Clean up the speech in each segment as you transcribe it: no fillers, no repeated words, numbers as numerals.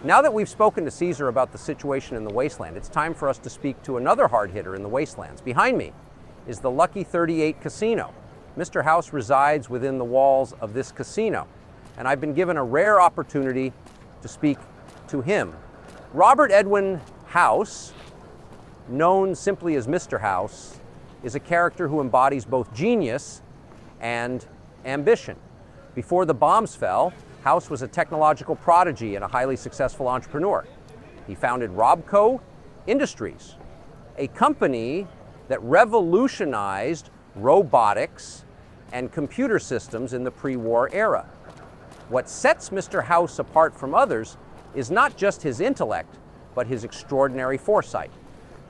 Now that we've spoken to Caesar about the situation in the wasteland, it's time for us to speak to another hard hitter in the wastelands. Behind me is the Lucky 38 Casino. Mr. House resides within the walls of this casino, and I've been given a rare opportunity to speak to him. Robert Edwin House, known simply as Mr. House, is a character who embodies both genius and ambition. Before the bombs fell, House was a technological prodigy and a highly successful entrepreneur. He founded Robco Industries, a company that revolutionized robotics and computer systems in the pre-war era. What sets Mr. House apart from others is not just his intellect, but his extraordinary foresight.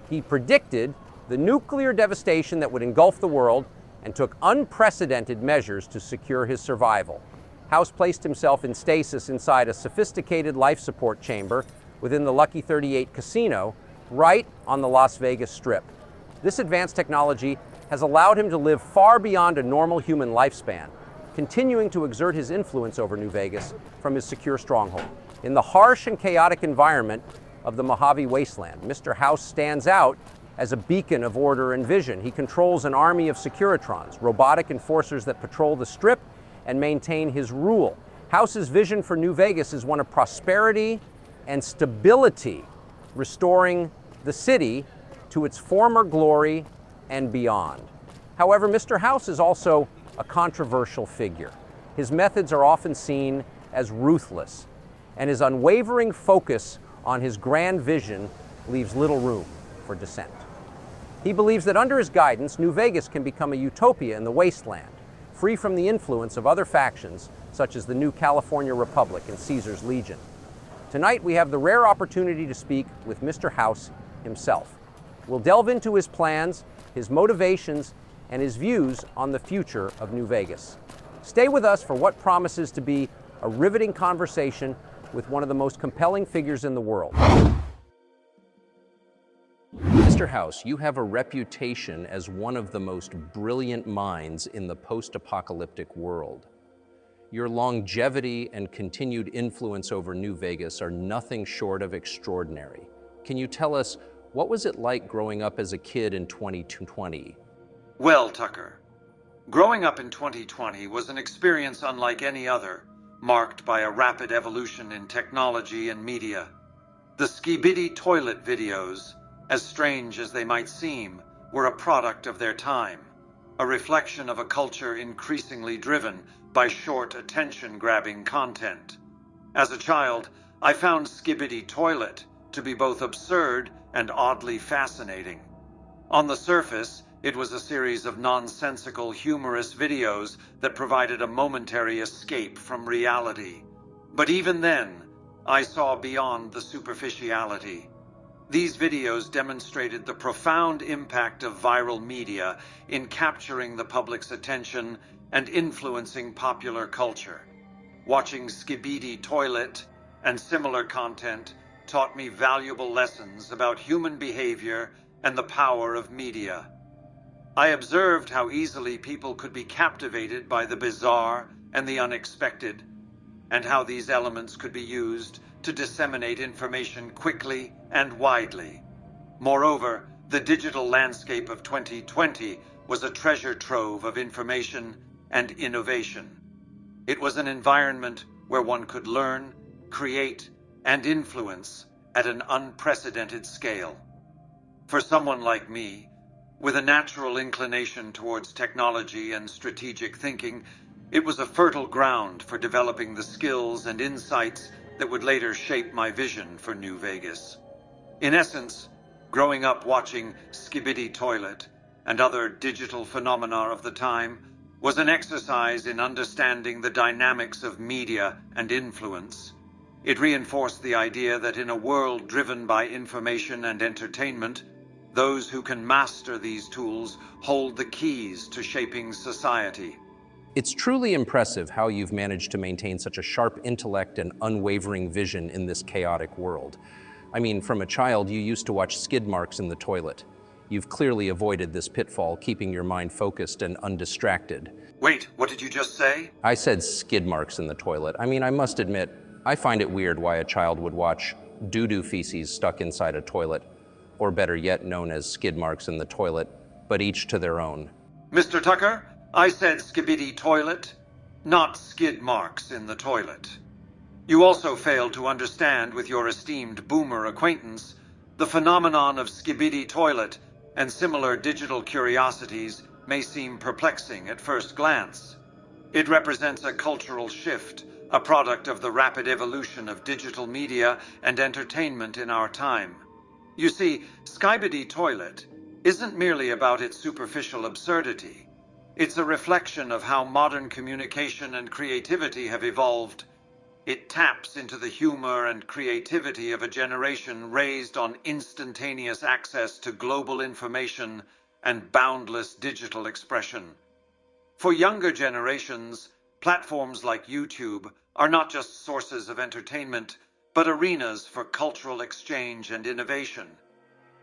He predicted the nuclear devastation that would engulf the world and took unprecedented measures to secure his survival. House placed himself in stasis inside a sophisticated life support chamber within the Lucky 38 Casino, right on the Las Vegas Strip. This advanced technology has allowed him to live far beyond a normal human lifespan, continuing to exert his influence over New Vegas from his secure stronghold. In the harsh and chaotic environment of the Mojave Wasteland, Mr. House stands out as a beacon of order and vision. He controls an army of Securitrons, robotic enforcers that patrol the Strip and maintain his rule. House's vision for New Vegas is one of prosperity and stability, restoring the city to its former glory and beyond. However, Mr. House is also a controversial figure. His methods are often seen as ruthless, and his unwavering focus on his grand vision leaves little room for dissent. He believes that under his guidance, New Vegas can become a utopia in the wasteland, free from the influence of other factions such as the new California Republic and Caesar's Legion. Tonight, we have the rare opportunity to speak with Mr. House himself. We'll delve into his plans, his motivations, and his views on the future of New Vegas. Stay with us for what promises to be a riveting conversation with one of the most compelling figures in the world. Mr. House, you have a reputation as one of the most brilliant minds in the post-apocalyptic world. Your longevity and continued influence over New Vegas are nothing short of extraordinary. Can you tell us, what was it like growing up as a kid in 2020? Well, Tucker, growing up in 2020 was an experience unlike any other, marked by a rapid evolution in technology and media. The skibidi toilet videos, as strange as they might seem, were a product of their time, a reflection of a culture increasingly driven by short attention-grabbing content. As a child, I found skibidi toilet to be both absurd and oddly fascinating. On the surface, it was a series of nonsensical, humorous videos that provided a momentary escape from reality. But even then, I saw beyond the superficiality. These videos demonstrated the profound impact of viral media in capturing the public's attention and influencing popular culture. Watching skibidi toilet and similar content taught me valuable lessons about human behavior and the power of media. I observed how easily people could be captivated by the bizarre and the unexpected, and how these elements could be used to disseminate information quickly and widely. Moreover, the digital landscape of 2020 was a treasure trove of information and innovation. It was an environment where one could learn, create, and influence at an unprecedented scale. For someone like me, with a natural inclination towards technology and strategic thinking, it was a fertile ground for developing the skills and insights that would later shape my vision for New Vegas. In essence, growing up watching skibidi toilet and other digital phenomena of the time was an exercise in understanding the dynamics of media and influence. It reinforced the idea that in a world driven by information and entertainment, those who can master these tools hold the keys to shaping society. It's truly impressive how you've managed to maintain such a sharp intellect and unwavering vision in this chaotic world. I mean, from a child, you used to watch skid marks in the toilet. You've clearly avoided this pitfall, keeping your mind focused and undistracted. Wait, what did you just say? I said skid marks in the toilet. I mean, I must admit, I find it weird why a child would watch doo-doo feces stuck inside a toilet, or better yet known as skid marks in the toilet, but each to their own. Mr. Tucker, I said skibidi toilet, not skid marks in the toilet. You also failed to understand with your esteemed boomer acquaintance the phenomenon of skibidi toilet and similar digital curiosities may seem perplexing at first glance. It represents a cultural shift, a product of the rapid evolution of digital media and entertainment in our time. You see, skibidi toilet isn't merely about its superficial absurdity. It's a reflection of how modern communication and creativity have evolved. It taps into the humor and creativity of a generation raised on instantaneous access to global information and boundless digital expression. For younger generations, platforms like YouTube are not just sources of entertainment, but arenas for cultural exchange and innovation.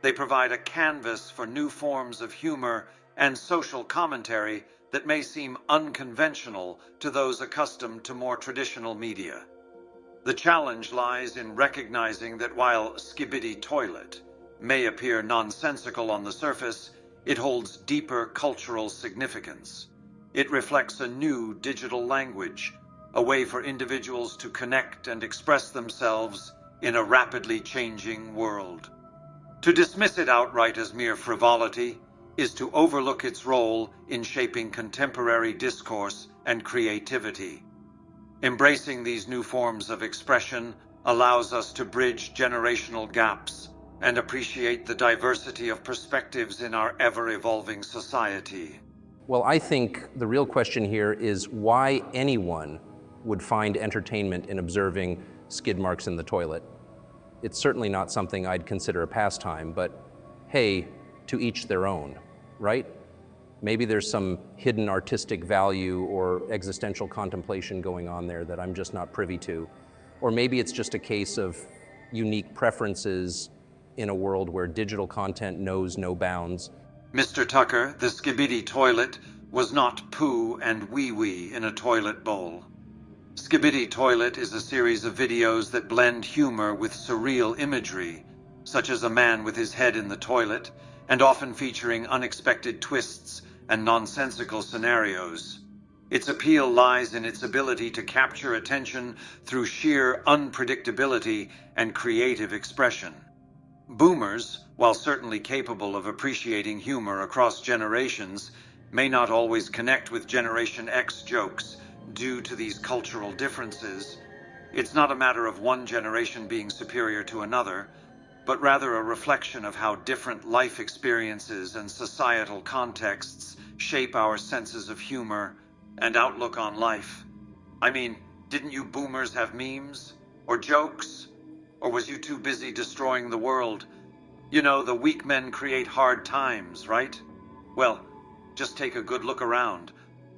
They provide a canvas for new forms of humor and social commentary that may seem unconventional to those accustomed to more traditional media. The challenge lies in recognizing that while skibidi toilet may appear nonsensical on the surface, it holds deeper cultural significance. It reflects a new digital language, a way for individuals to connect and express themselves in a rapidly changing world. To dismiss it outright as mere frivolity is to overlook its role in shaping contemporary discourse and creativity. Embracing these new forms of expression allows us to bridge generational gaps and appreciate the diversity of perspectives in our ever-evolving society. Well, I think the real question here is why anyone would find entertainment in observing skid marks in the toilet. It's certainly not something I'd consider a pastime, but hey, to each their own, right? Maybe there's some hidden artistic value or existential contemplation going on there that I'm just not privy to. Or maybe it's just a case of unique preferences in a world where digital content knows no bounds. Mr. Tucker, the skibidi toilet was not poo and wee-wee in a toilet bowl. Skibidi Toilet is a series of videos that blend humor with surreal imagery, such as a man with his head in the toilet, and often featuring unexpected twists and nonsensical scenarios. Its appeal lies in its ability to capture attention through sheer unpredictability and creative expression. Boomers, while certainly capable of appreciating humor across generations, may not always connect with Generation X jokes due to these cultural differences. It's not a matter of one generation being superior to another, but rather a reflection of how different life experiences and societal contexts shape our senses of humor and outlook on life. I mean, didn't you boomers have memes? Or jokes? Or was you too busy destroying the world? You know, the weak men create hard times, right? Well, just take a good look around.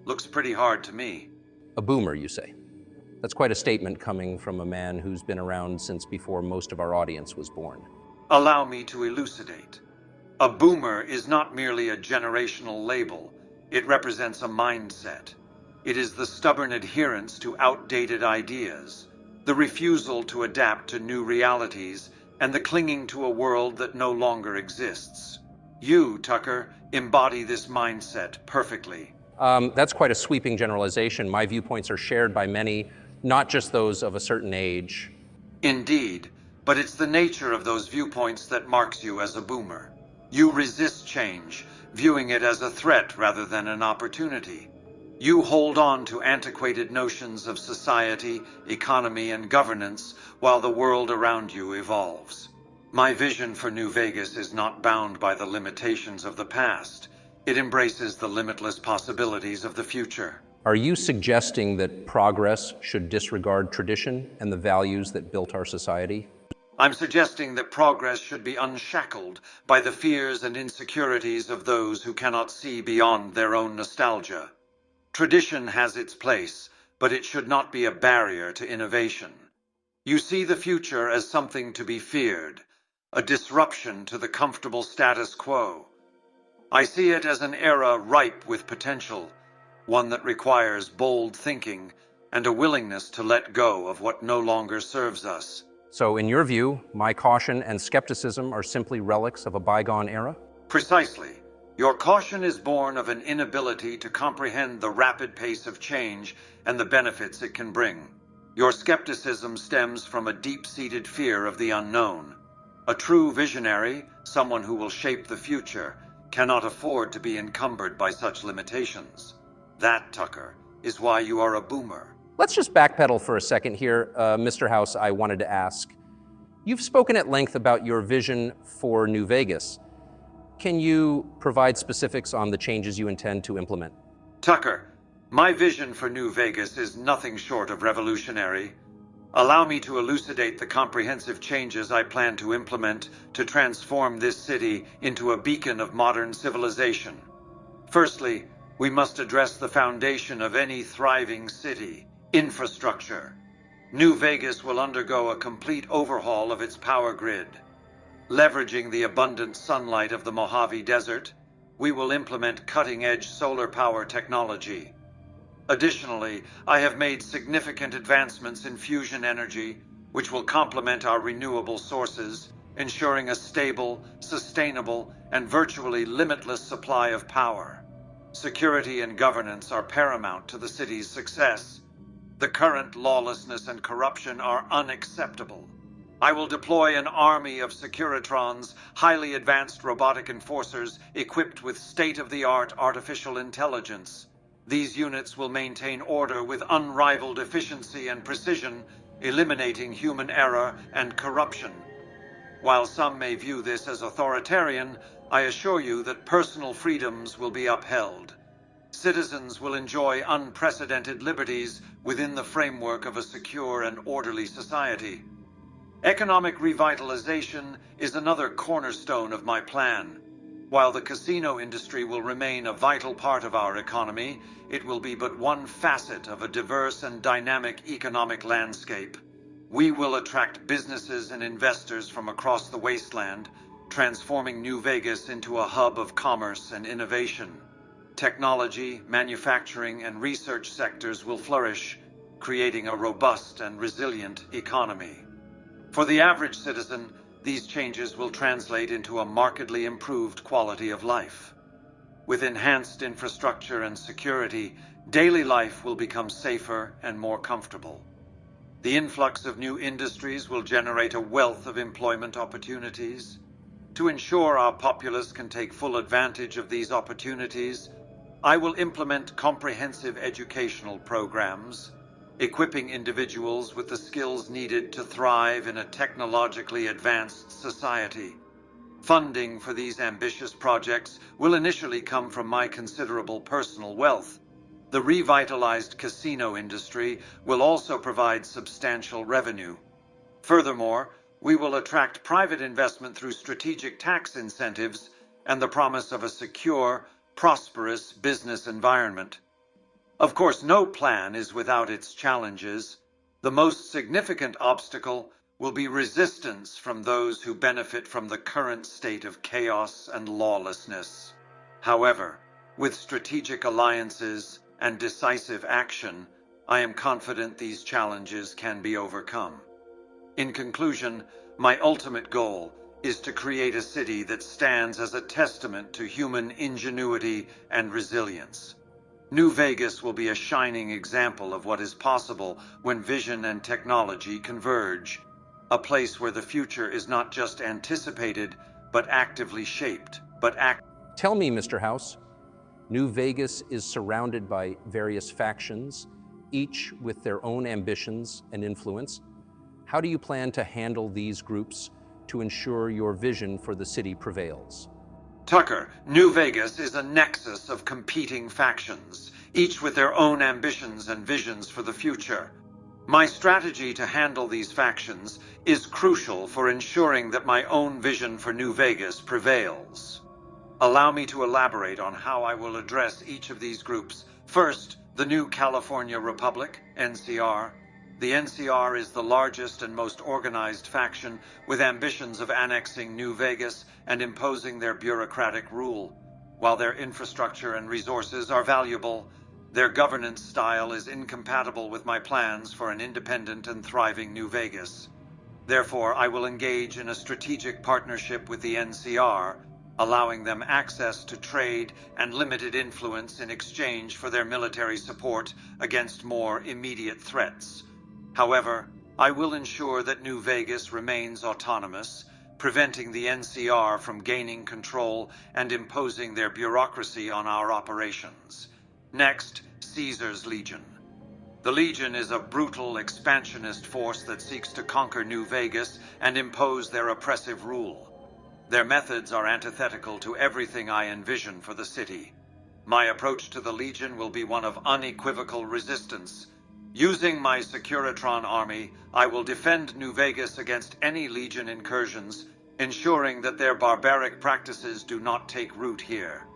Looks pretty hard to me. A boomer, you say? That's quite a statement coming from a man who's been around since before most of our audience was born. Allow me to elucidate. A boomer is not merely a generational label. It represents a mindset. It is the stubborn adherence to outdated ideas, the refusal to adapt to new realities, and the clinging to a world that no longer exists. You, Tucker, embody this mindset perfectly. That's quite a sweeping generalization. My viewpoints are shared by many, not just those of a certain age. Indeed, but it's the nature of those viewpoints that marks you as a boomer. You resist change, viewing it as a threat rather than an opportunity. You hold on to antiquated notions of society, economy, and governance while the world around you evolves. My vision for New Vegas is not bound by the limitations of the past. It embraces the limitless possibilities of the future. Are you suggesting that progress should disregard tradition and the values that built our society? I'm suggesting that progress should be unshackled by the fears and insecurities of those who cannot see beyond their own nostalgia. Tradition has its place, but it should not be a barrier to innovation. You see the future as something to be feared, a disruption to the comfortable status quo. I see it as an era ripe with potential, one that requires bold thinking and a willingness to let go of what no longer serves us. So, in your view, my caution and skepticism are simply relics of a bygone era? Precisely. Your caution is born of an inability to comprehend the rapid pace of change and the benefits it can bring. Your skepticism stems from a deep-seated fear of the unknown. A true visionary, someone who will shape the future, cannot afford to be encumbered by such limitations. That, Tucker, is why you are a boomer. Let's just backpedal for a second here, Mr. House. I wanted to ask. You've spoken at length about your vision for New Vegas. Can you provide specifics on the changes you intend to implement? Tucker, my vision for New Vegas is nothing short of revolutionary. Allow me to elucidate the comprehensive changes I plan to implement to transform this city into a beacon of modern civilization. Firstly, we must address the foundation of any thriving city: infrastructure. New Vegas will undergo a complete overhaul of its power grid. Leveraging the abundant sunlight of the Mojave Desert, we will implement cutting-edge solar power technology. Additionally, I have made significant advancements in fusion energy, which will complement our renewable sources, ensuring a stable, sustainable, and virtually limitless supply of power. Security and governance are paramount to the city's success. The current lawlessness and corruption are unacceptable. I will deploy an army of Securitrons, highly advanced robotic enforcers equipped with state-of-the-art artificial intelligence. These units will maintain order with unrivaled efficiency and precision, eliminating human error and corruption. While some may view this as authoritarian, I assure you that personal freedoms will be upheld. Citizens will enjoy unprecedented liberties within the framework of a secure and orderly society. Economic revitalization is another cornerstone of my plan. While the casino industry will remain a vital part of our economy, it will be but one facet of a diverse and dynamic economic landscape. We will attract businesses and investors from across the wasteland, transforming New Vegas into a hub of commerce and innovation. Technology, manufacturing, and research sectors will flourish, creating a robust and resilient economy. For the average citizen, these changes will translate into a markedly improved quality of life. With enhanced infrastructure and security, daily life will become safer and more comfortable. The influx of new industries will generate a wealth of employment opportunities. To ensure our populace can take full advantage of these opportunities, I will implement comprehensive educational programs, equipping individuals with the skills needed to thrive in a technologically advanced society. Funding for these ambitious projects will initially come from my considerable personal wealth. The revitalized casino industry will also provide substantial revenue. Furthermore, we will attract private investment through strategic tax incentives and the promise of a secure, prosperous business environment. Of course, no plan is without its challenges. The most significant obstacle will be resistance from those who benefit from the current state of chaos and lawlessness. However, with strategic alliances and decisive action, I am confident these challenges can be overcome. In conclusion, my ultimate goal is to create a city that stands as a testament to human ingenuity and resilience. New Vegas will be a shining example of what is possible when vision and technology converge. A place where the future is not just anticipated, but actively shaped. Tell me, Mr. House, New Vegas is surrounded by various factions, each with their own ambitions and influence. How do you plan to handle these groups to ensure your vision for the city prevails? Tucker, New Vegas is a nexus of competing factions, each with their own ambitions and visions for the future. My strategy to handle these factions is crucial for ensuring that my own vision for New Vegas prevails. Allow me to elaborate on how I will address each of these groups. First, the New California Republic, NCR. The NCR is the largest and most organized faction with ambitions of annexing New Vegas and imposing their bureaucratic rule. While their infrastructure and resources are valuable, Their governance style is incompatible with my plans for an independent and thriving New Vegas. Therefore, I will engage in a strategic partnership with the NCR, allowing them access to trade and limited influence in exchange for their military support against more immediate threats. However, I will ensure that New Vegas remains autonomous, preventing the NCR from gaining control and imposing their bureaucracy on our operations. Next, Caesar's Legion. The Legion is a brutal, expansionist force that seeks to conquer New Vegas and impose their oppressive rule. Their methods are antithetical to everything I envision for the city. My approach to the Legion will be one of unequivocal resistance. Using my Securitron army, I will defend New Vegas against any Legion incursions, ensuring that their barbaric practices do not take root here.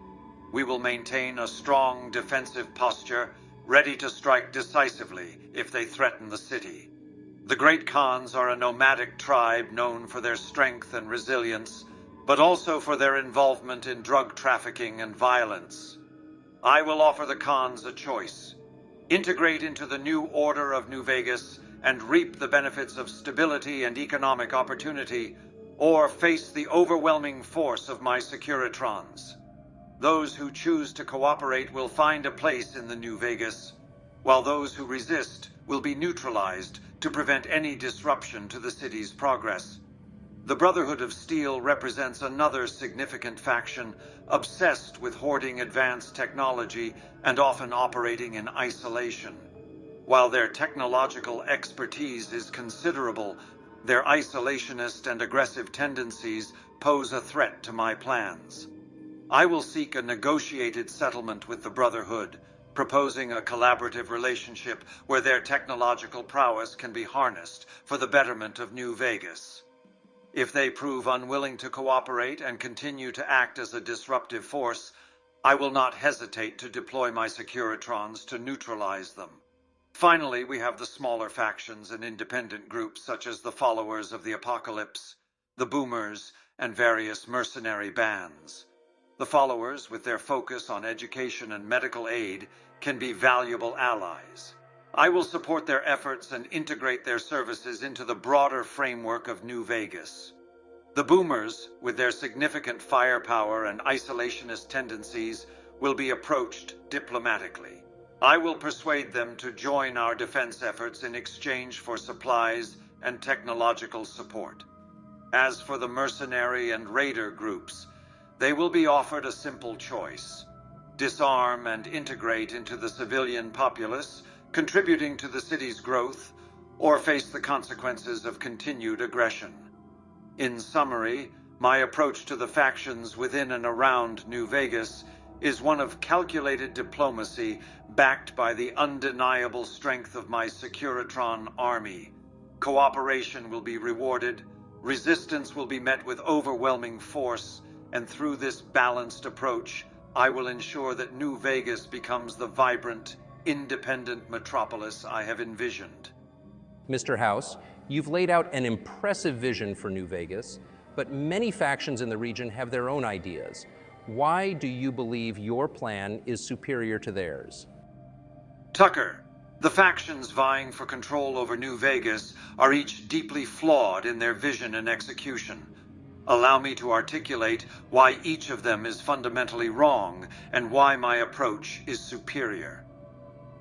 We will maintain a strong defensive posture, ready to strike decisively if they threaten the city. The Great Khans are a nomadic tribe known for their strength and resilience, but also for their involvement in drug trafficking and violence. I will offer the Khans a choice: integrate into the new order of New Vegas and reap the benefits of stability and economic opportunity, or face the overwhelming force of my Securitrons. Those who choose to cooperate will find a place in the New Vegas, while those who resist will be neutralized to prevent any disruption to the city's progress. The Brotherhood of Steel represents another significant faction, obsessed with hoarding advanced technology and often operating in isolation. While their technological expertise is considerable, their isolationist and aggressive tendencies pose a threat to my plans. I will seek a negotiated settlement with the Brotherhood, proposing a collaborative relationship where their technological prowess can be harnessed for the betterment of New Vegas. If they prove unwilling to cooperate and continue to act as a disruptive force, I will not hesitate to deploy my Securitrons to neutralize them. Finally, we have the smaller factions and independent groups such as the Followers of the Apocalypse, the Boomers, and various mercenary bands. The Followers, with their focus on education and medical aid, can be valuable allies. I will support their efforts and integrate their services into the broader framework of New Vegas. The Boomers, with their significant firepower and isolationist tendencies, will be approached diplomatically. I will persuade them to join our defense efforts in exchange for supplies and technological support. As for the mercenary and raider groups, they will be offered a simple choice: disarm and integrate into the civilian populace, contributing to the city's growth, or face the consequences of continued aggression. In summary, my approach to the factions within and around New Vegas is one of calculated diplomacy backed by the undeniable strength of my Securitron army. Cooperation will be rewarded, resistance will be met with overwhelming force, and through this balanced approach, I will ensure that New Vegas becomes the vibrant, independent metropolis I have envisioned. Mr. House, you've laid out an impressive vision for New Vegas, but many factions in the region have their own ideas. Why do you believe your plan is superior to theirs? Tucker, the factions vying for control over New Vegas are each deeply flawed in their vision and execution. Allow me to articulate why each of them is fundamentally wrong and why my approach is superior.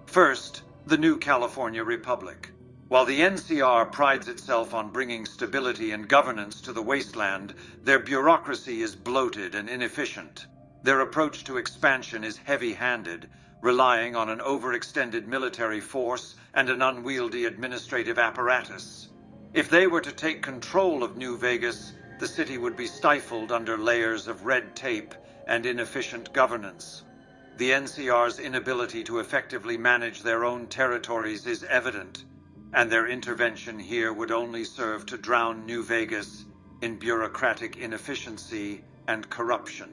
First, the New California Republic. While the NCR prides itself on bringing stability and governance to the wasteland, their bureaucracy is bloated and inefficient. Their approach to expansion is heavy-handed, relying on an overextended military force and an unwieldy administrative apparatus. If they were to take control of New Vegas, the city would be stifled under layers of red tape and inefficient governance. The NCR's inability to effectively manage their own territories is evident, and their intervention here would only serve to drown New Vegas in bureaucratic inefficiency and corruption.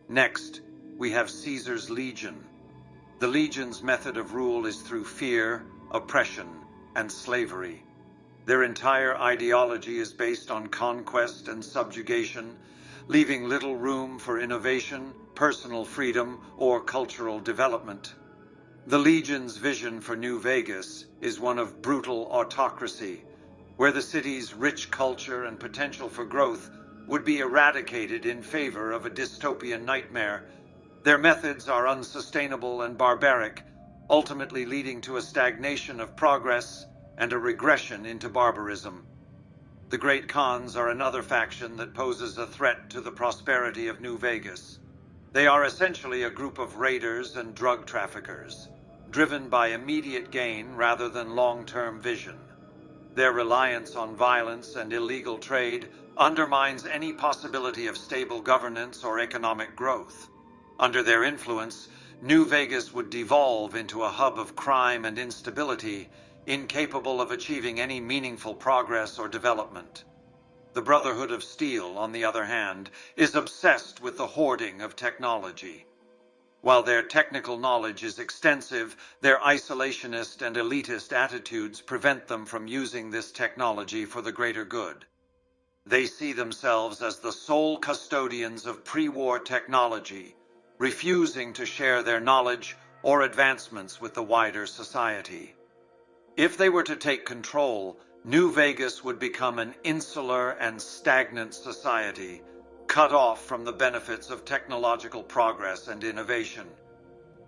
Next, we have Caesar's Legion. The Legion's method of rule is through fear, oppression, and slavery. Their entire ideology is based on conquest and subjugation, leaving little room for innovation, personal freedom, or cultural development. The Legion's vision for New Vegas is one of brutal autocracy, where the city's rich culture and potential for growth would be eradicated in favor of a dystopian nightmare. Their methods are unsustainable and barbaric, ultimately leading to a stagnation of progress and a regression into barbarism. The Great Khans are another faction that poses a threat to the prosperity of New Vegas. They are essentially a group of raiders and drug traffickers, driven by immediate gain rather than long-term vision. Their reliance on violence and illegal trade undermines any possibility of stable governance or economic growth. Under their influence, New Vegas would devolve into a hub of crime and instability, incapable of achieving any meaningful progress or development. The Brotherhood of Steel, on the other hand, is obsessed with the hoarding of technology. While their technical knowledge is extensive, their isolationist and elitist attitudes prevent them from using this technology for the greater good. They see themselves as the sole custodians of pre-war technology, refusing to share their knowledge or advancements with the wider society. If they were to take control, New Vegas would become an insular and stagnant society, cut off from the benefits of technological progress and innovation.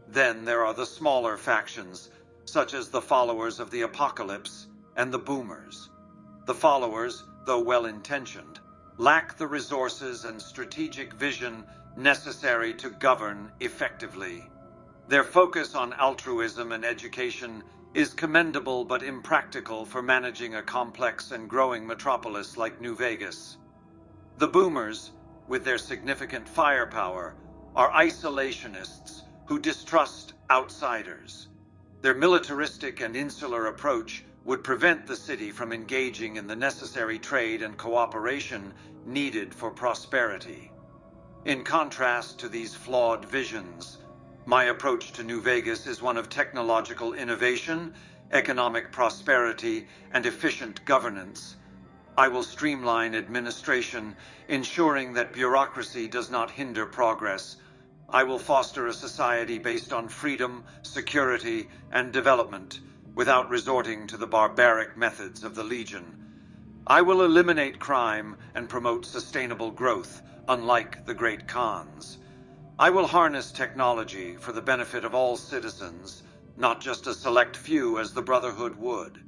Then there are the smaller factions, such as the followers of the Apocalypse and the Boomers. The followers, though well-intentioned, lack the resources and strategic vision necessary to govern effectively. Their focus on altruism and education is commendable but impractical for managing a complex and growing metropolis like New Vegas. The Boomers, with their significant firepower, are isolationists who distrust outsiders. Their militaristic and insular approach would prevent the city from engaging in the necessary trade and cooperation needed for prosperity. In contrast to these flawed visions, my approach to New Vegas is one of technological innovation, economic prosperity, and efficient governance. I will streamline administration, ensuring that bureaucracy does not hinder progress. I will foster a society based on freedom, security, and development, without resorting to the barbaric methods of the Legion. I will eliminate crime and promote sustainable growth, unlike the Great Khans. I will harness technology for the benefit of all citizens, not just a select few as the Brotherhood would.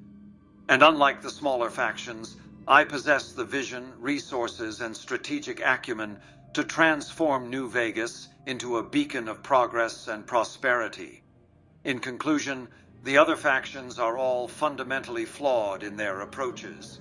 And unlike the smaller factions, I possess the vision, resources, and strategic acumen to transform New Vegas into a beacon of progress and prosperity. In conclusion, the other factions are all fundamentally flawed in their approaches.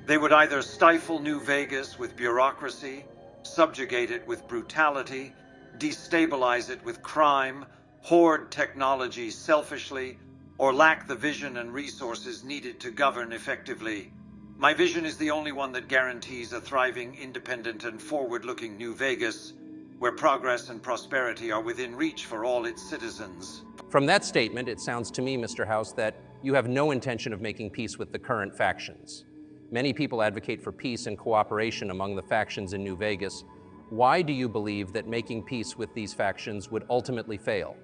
They would either stifle New Vegas with bureaucracy, subjugate it with brutality, destabilize it with crime, hoard technology selfishly, or lack the vision and resources needed to govern effectively. My vision is the only one that guarantees a thriving, independent, and forward-looking New Vegas, where progress and prosperity are within reach for all its citizens. From that statement, it sounds to me, Mr. House, that you have no intention of making peace with the current factions. Many people advocate for peace and cooperation among the factions in New Vegas. Why do you believe that making peace with these factions would ultimately fail?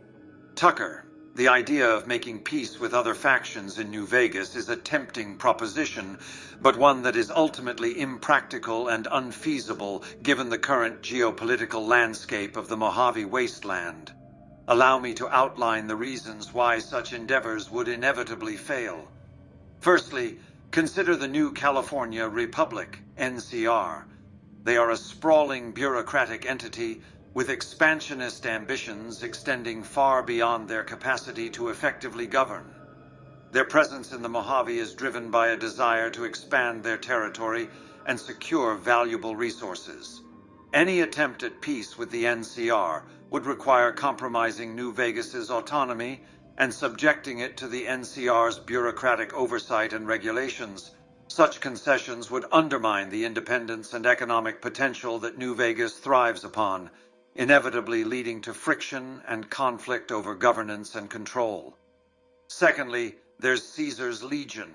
Tucker, the idea of making peace with other factions in New Vegas is a tempting proposition, but one that is ultimately impractical and unfeasible given the current geopolitical landscape of the Mojave Wasteland. Allow me to outline the reasons why such endeavors would inevitably fail. Firstly, consider the New California Republic, NCR. They are a sprawling bureaucratic entity with expansionist ambitions extending far beyond their capacity to effectively govern. Their presence in the Mojave is driven by a desire to expand their territory and secure valuable resources. Any attempt at peace with the NCR would require compromising New Vegas's autonomy and subjecting it to the NCR's bureaucratic oversight and regulations. Such concessions would undermine the independence and economic potential that New Vegas thrives upon, inevitably leading to friction and conflict over governance and control. Secondly, there's Caesar's Legion.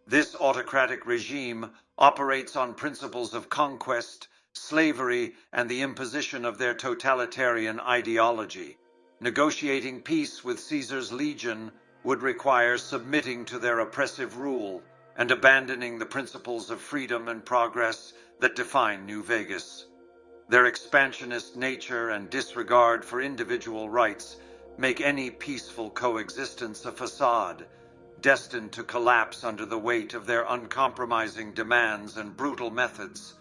This autocratic regime operates on principles of conquest, slavery, and the imposition of their totalitarian ideology. Negotiating peace with Caesar's legion would require submitting to their oppressive rule and abandoning the principles of freedom and progress that define New Vegas. Their expansionist nature and disregard for individual rights make any peaceful coexistence a facade, destined to collapse under the weight of their uncompromising demands and brutal methods.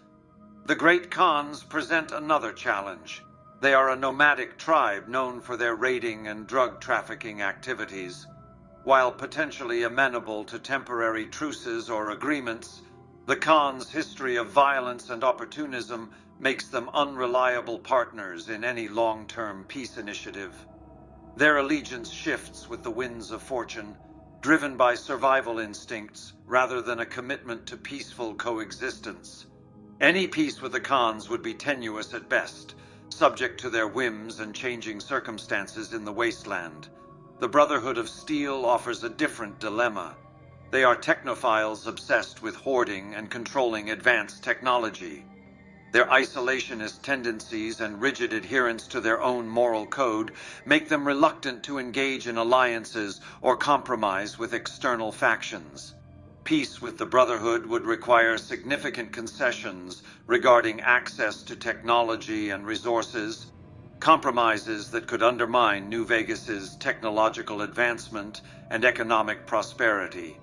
The Great Khans present another challenge. They are a nomadic tribe known for their raiding and drug trafficking activities. While potentially amenable to temporary truces or agreements, the Khans' history of violence and opportunism makes them unreliable partners in any long-term peace initiative. Their allegiance shifts with the winds of fortune, driven by survival instincts rather than a commitment to peaceful coexistence. Any peace with the Khans would be tenuous at best, subject to their whims and changing circumstances in the wasteland. The Brotherhood of Steel offers a different dilemma. They are technophiles obsessed with hoarding and controlling advanced technology. Their isolationist tendencies and rigid adherence to their own moral code make them reluctant to engage in alliances or compromise with external factions. Peace with the Brotherhood would require significant concessions regarding access to technology and resources, compromises that could undermine New Vegas's technological advancement and economic prosperity.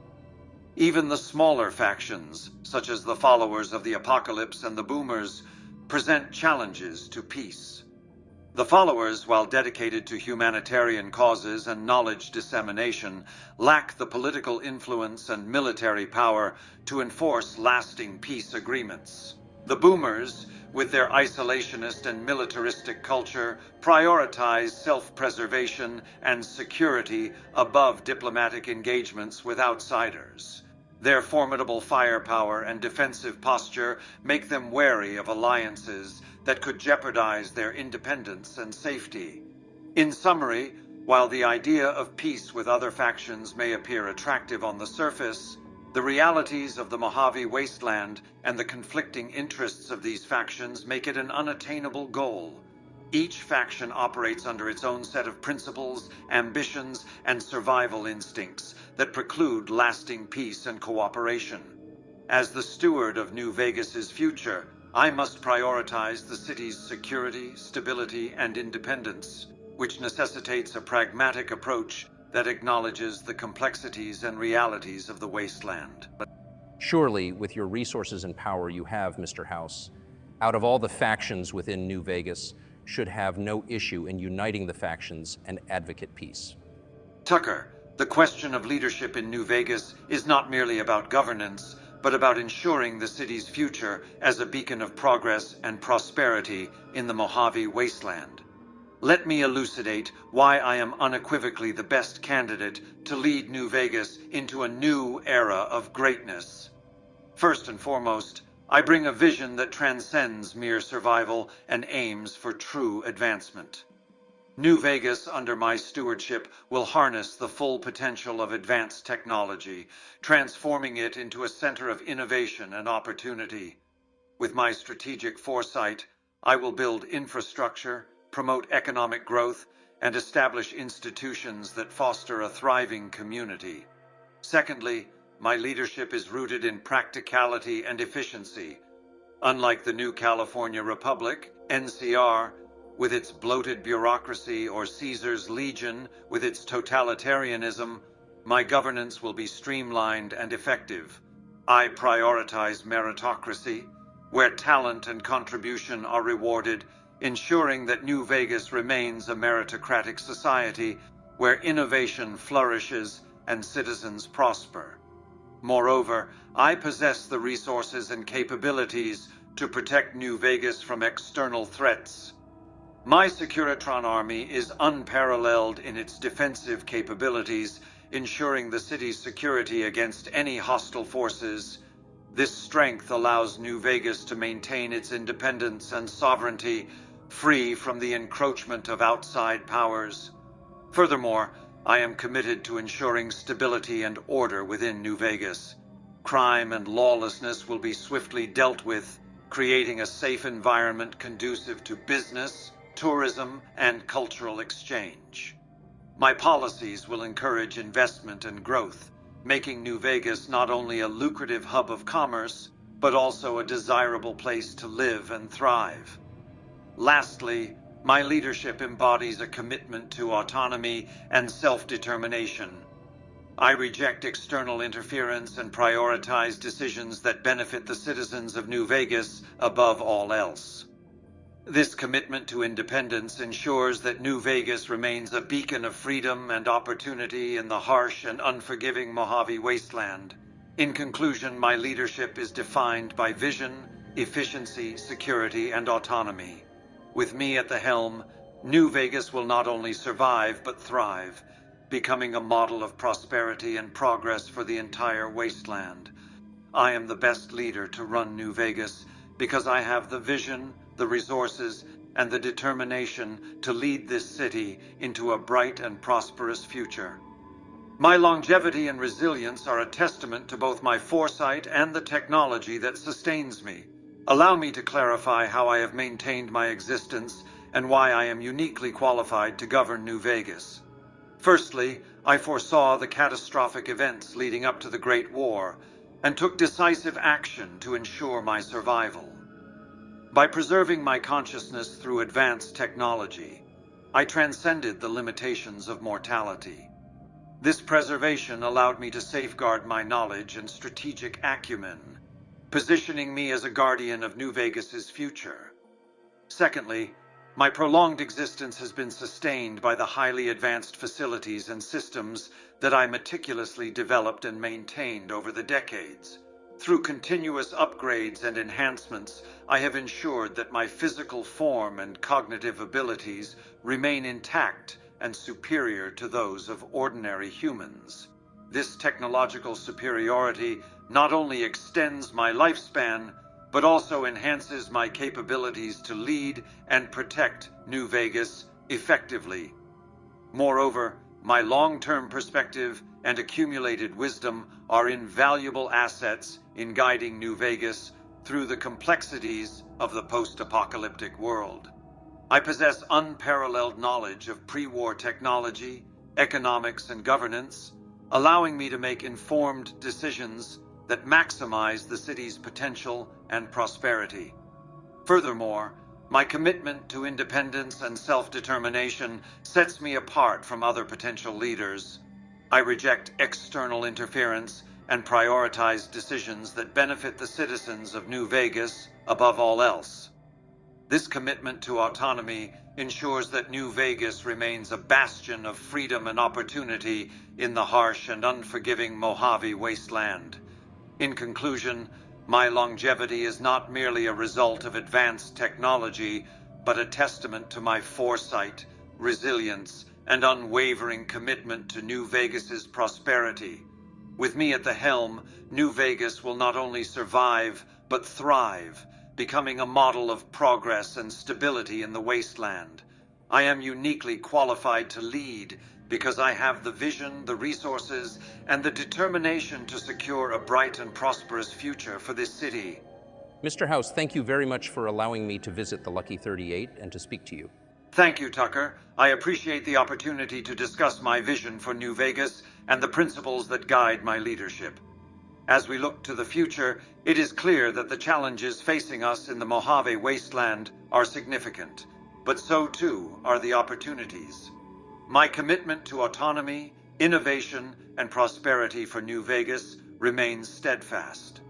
Even the smaller factions, such as the followers of the Apocalypse and the Boomers, present challenges to peace. The followers, while dedicated to humanitarian causes and knowledge dissemination, lack the political influence and military power to enforce lasting peace agreements. The Boomers, with their isolationist and militaristic culture, prioritize self-preservation and security above diplomatic engagements with outsiders. Their formidable firepower and defensive posture make them wary of alliances that could jeopardize their independence and safety. In summary, while the idea of peace with other factions may appear attractive on the surface, the realities of the Mojave Wasteland and the conflicting interests of these factions make it an unattainable goal. Each faction operates under its own set of principles, ambitions, and survival instincts that preclude lasting peace and cooperation. As the steward of New Vegas's future, I must prioritize the city's security, stability, and independence, which necessitates a pragmatic approach that acknowledges the complexities and realities of the wasteland. Surely, with your resources and power you have, Mr. House, out of all the factions within New Vegas, should have no issue in uniting the factions and advocate peace. Tucker, the question of leadership in New Vegas is not merely about governance, but about ensuring the city's future as a beacon of progress and prosperity in the Mojave Wasteland. Let me elucidate why I am unequivocally the best candidate to lead New Vegas into a new era of greatness. First and foremost, I bring a vision that transcends mere survival and aims for true advancement. New Vegas, under my stewardship, will harness the full potential of advanced technology, transforming it into a center of innovation and opportunity. With my strategic foresight, I will build infrastructure, promote economic growth, and establish institutions that foster a thriving community. Secondly, my leadership is rooted in practicality and efficiency. Unlike the new California Republic, NCR, with its bloated bureaucracy, or Caesar's Legion, with its totalitarianism, my governance will be streamlined and effective. I prioritize meritocracy, where talent and contribution are rewarded, ensuring that New Vegas remains a meritocratic society where innovation flourishes and citizens prosper. Moreover, I possess the resources and capabilities to protect New Vegas from external threats. My Securitron army is unparalleled in its defensive capabilities, ensuring the city's security against any hostile forces. This strength allows New Vegas to maintain its independence and sovereignty, free from the encroachment of outside powers. Furthermore, I am committed to ensuring stability and order within New Vegas. Crime and lawlessness will be swiftly dealt with, creating a safe environment conducive to business, tourism, and cultural exchange. My policies will encourage investment and growth, making New Vegas not only a lucrative hub of commerce, but also a desirable place to live and thrive. Lastly, my leadership embodies a commitment to autonomy and self-determination. I reject external interference and prioritize decisions that benefit the citizens of New Vegas above all else. This commitment to independence ensures that New Vegas remains a beacon of freedom and opportunity in the harsh and unforgiving Mojave wasteland. In conclusion, my leadership is defined by vision, efficiency, security, and autonomy. With me at the helm, New Vegas will not only survive but thrive, becoming a model of prosperity and progress for the entire wasteland. I am the best leader to run New Vegas because I have the vision, the resources, and the determination to lead this city into a bright and prosperous future. My longevity and resilience are a testament to both my foresight and the technology that sustains me. Allow me to clarify how I have maintained my existence and why I am uniquely qualified to govern New Vegas. Firstly, I foresaw the catastrophic events leading up to the Great War and took decisive action to ensure my survival. By preserving my consciousness through advanced technology, I transcended the limitations of mortality. This preservation allowed me to safeguard my knowledge and strategic acumen, positioning me as a guardian of New Vegas's future. Secondly, my prolonged existence has been sustained by the highly advanced facilities and systems that I meticulously developed and maintained over the decades. Through continuous upgrades and enhancements, I have ensured that my physical form and cognitive abilities remain intact and superior to those of ordinary humans. This technological superiority not only extends my lifespan, but also enhances my capabilities to lead and protect New Vegas effectively. Moreover, my long-term perspective and accumulated wisdom are invaluable assets in guiding New Vegas through the complexities of the post-apocalyptic world. I possess unparalleled knowledge of pre-war technology, economics, and governance, allowing me to make informed decisions that maximize the city's potential and prosperity. Furthermore, my commitment to independence and self-determination sets me apart from other potential leaders. I reject external interference and prioritize decisions that benefit the citizens of New Vegas above all else. This commitment to autonomy ensures that New Vegas remains a bastion of freedom and opportunity in the harsh and unforgiving Mojave wasteland. In conclusion, my longevity is not merely a result of advanced technology, but a testament to my foresight, resilience, and unwavering commitment to New Vegas's prosperity. With me at the helm, New Vegas will not only survive, but thrive, becoming a model of progress and stability in the wasteland. I am uniquely qualified to lead because I have the vision, the resources, and the determination to secure a bright and prosperous future for this city. Mr. House, thank you very much for allowing me to visit the Lucky 38 and to speak to you. Thank you, Tucker. I appreciate the opportunity to discuss my vision for New Vegas and the principles that guide my leadership. As we look to the future, it is clear that the challenges facing us in the Mojave wasteland are significant, but so too are the opportunities. My commitment to autonomy, innovation, and prosperity for New Vegas remains steadfast.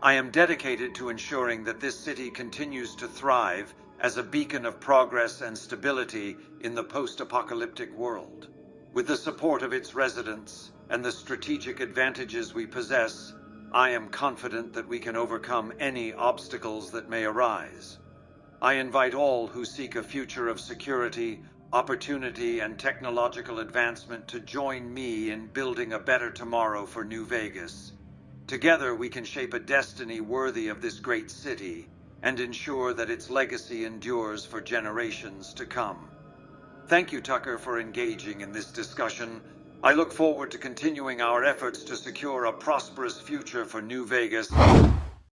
I am dedicated to ensuring that this city continues to thrive as a beacon of progress and stability in the post-apocalyptic world. With the support of its residents and the strategic advantages we possess, I am confident that we can overcome any obstacles that may arise. I invite all who seek a future of security, opportunity, and technological advancement to join me in building a better tomorrow for New Vegas. Together we can shape a destiny worthy of this great city and ensure that its legacy endures for generations to come. Thank you, Tucker, for engaging in this discussion. I look forward to continuing our efforts to secure a prosperous future for New Vegas.